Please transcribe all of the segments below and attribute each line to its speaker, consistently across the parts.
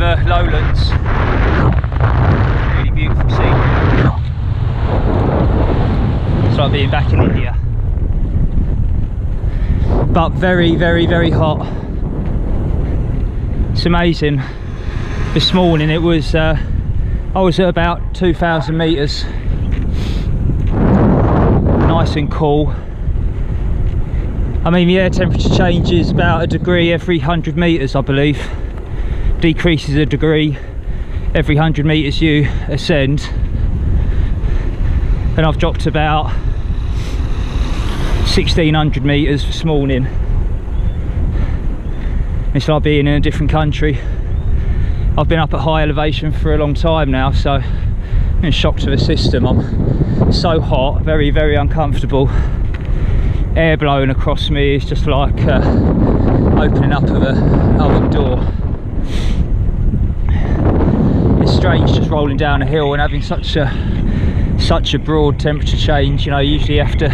Speaker 1: the lowlands. Really beautiful scenery. It's like being back in India. But very, very, very hot. It's amazing. This morning it was, I was at about 2,000 metres. Nice and cool. I mean, the air temperature changes about a degree every 100 metres, I believe. Decreases a degree every 100 metres you ascend. And I've dropped about 1,600 metres this morning. It's like being in a different country. I've been up at high elevation for a long time now, so I'm in shock to the system. I'm so hot, very, very uncomfortable. Air blowing across me is just like opening up of an oven door. It's strange just rolling down a hill and having such a broad temperature change. You know, you usually have to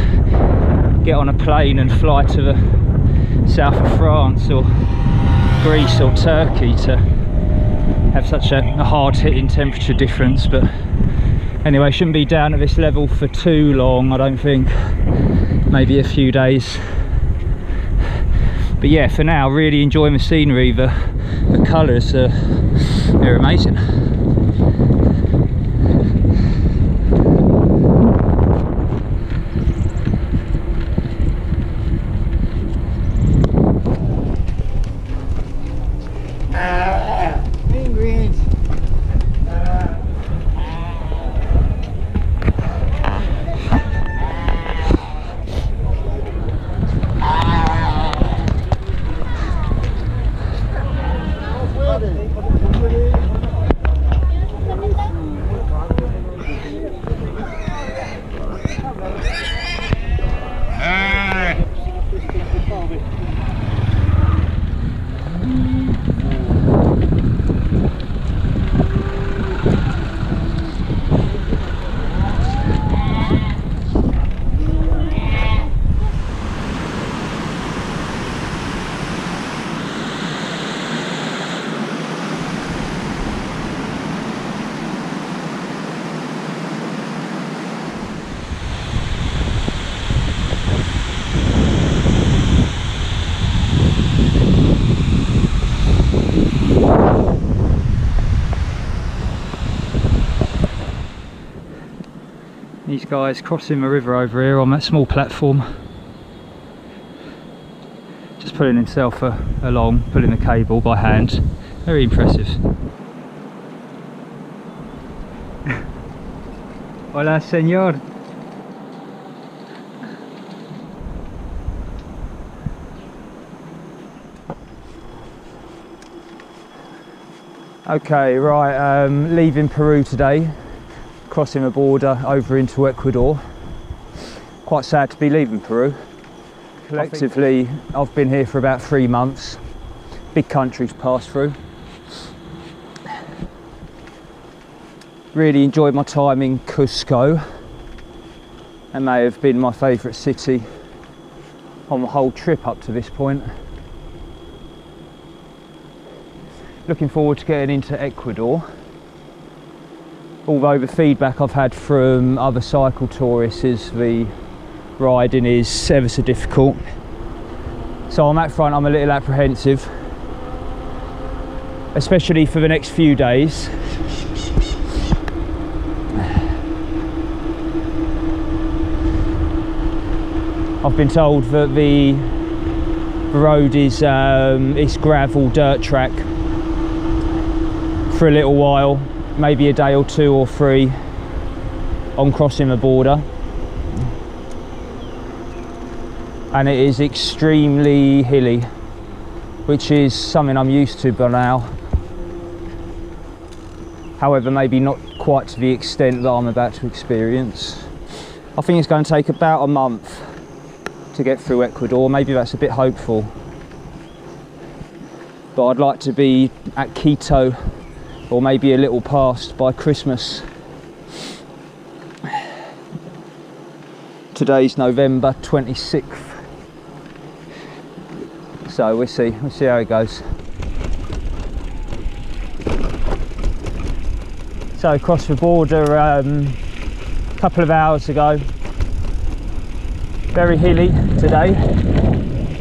Speaker 1: get on a plane and fly to the south of France or Greece or Turkey to have such a hard hitting temperature difference. But anyway, shouldn't be down at this level for too long, I don't think. Maybe a few days. But yeah, for now, really enjoying the scenery. The colours are, they're amazing. These guys crossing the river over here on that small platform, just pulling himself along, pulling the cable by hand. Very impressive. Hola, señor. Okay, right, leaving Peru today, crossing the border over into Ecuador. Quite sad to be leaving Peru. Collectively, I've been here for about 3 months. Big country to pass through. Really enjoyed my time in Cusco. That may have been my favourite city on the whole trip up to this point. Looking forward to getting into Ecuador. Although the feedback I've had from other cycle tourists is the riding is ever so difficult. So on that front I'm a little apprehensive, especially for the next few days. I've been told that the road is it's gravel dirt track for a little while, maybe a day or 2 or 3 on crossing the border, and it is extremely hilly, which is something I'm used to by now. However, maybe not quite to the extent that I'm about to experience. I think it's going to take about a month to get through Ecuador. Maybe that's a bit hopeful, but I'd like to be at Quito or maybe a little past by Christmas. Today's November 26th, so we'll see how it goes. So crossed the border a couple of hours ago. Very hilly today.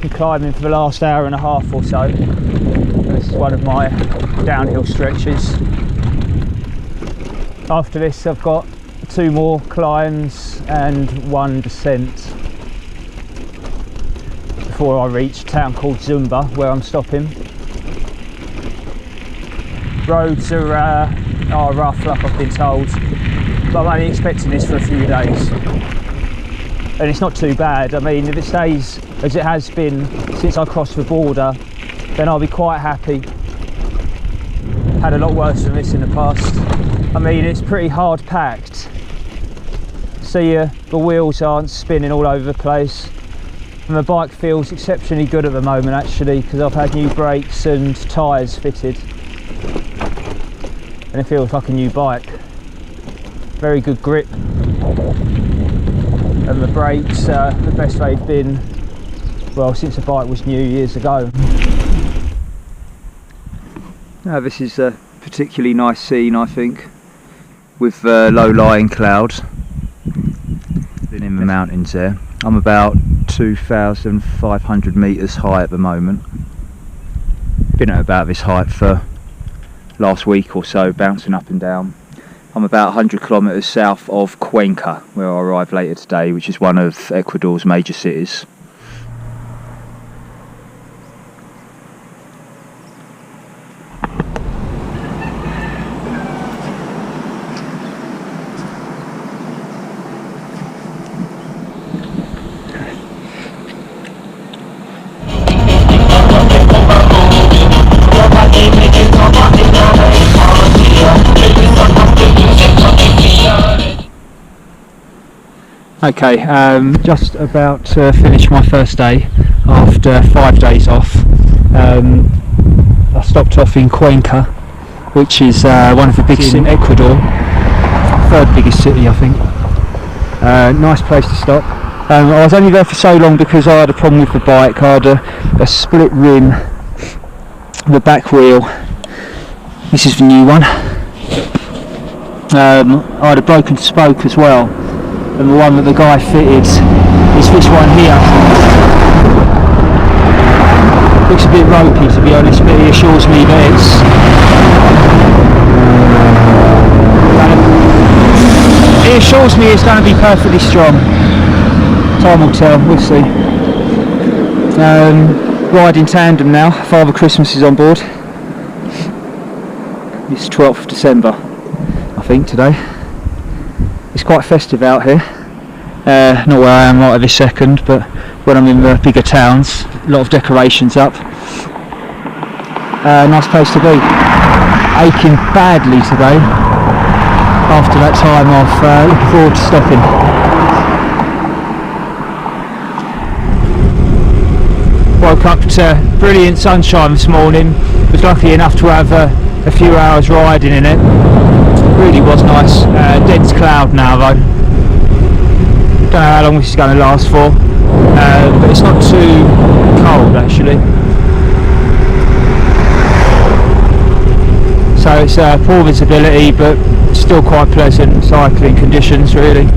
Speaker 1: Been climbing for the last hour and a half or so. This is one of my downhill stretches. After this I've got 2 more climbs and 1 descent before I reach a town called Zumba, where I'm stopping. Roads are rough, like I've been told, but I'm only expecting this for a few days, and it's not too bad. I mean, if it stays as it has been since I crossed the border, then I'll be quite happy. Had a lot worse than this in the past. I mean, it's pretty hard packed. See, the wheels aren't spinning all over the place, and the bike feels exceptionally good at the moment actually, because I've had new brakes and tyres fitted, and it feels like a new bike. Very good grip, and the brakes the best they've been, well, since the bike was new years ago. Now this is a particularly nice scene, I think, with low-lying clouds. Been in the mountains there. I'm about 2,500 metres high at the moment. Been at about this height for last week or so, bouncing up and down. I'm about 100 kilometres south of Cuenca, where I arrive later today, which is one of Ecuador's major cities. Okay, just about to finish my first day after 5 days off. I stopped off in Cuenca, which is one of the biggest in Ecuador, 3rd biggest city I think. Nice place to stop. I was only there for so long because I had a problem with the bike. I had a split rim, the back wheel. This is the new one. I had a broken spoke as well, and the one that the guy fitted is this one here. Looks a bit ropey to be honest, but he assures me that it's going to be perfectly strong. Time will tell, we'll see. Ride in tandem now. Father Christmas is on board. It's 12th of December, I think, today. It's quite festive out here. Not where I am right at this second, but when I'm in the bigger towns, a lot of decorations up. Nice place to be. Aching badly today after that time off. Looking forward to stopping. Woke up to brilliant sunshine this morning. Was lucky enough to have a few hours riding in it. Really was nice. Dense cloud now though. Don't know how long this is going to last for, but it's not too cold actually. So it's poor visibility, but still quite pleasant cycling conditions really.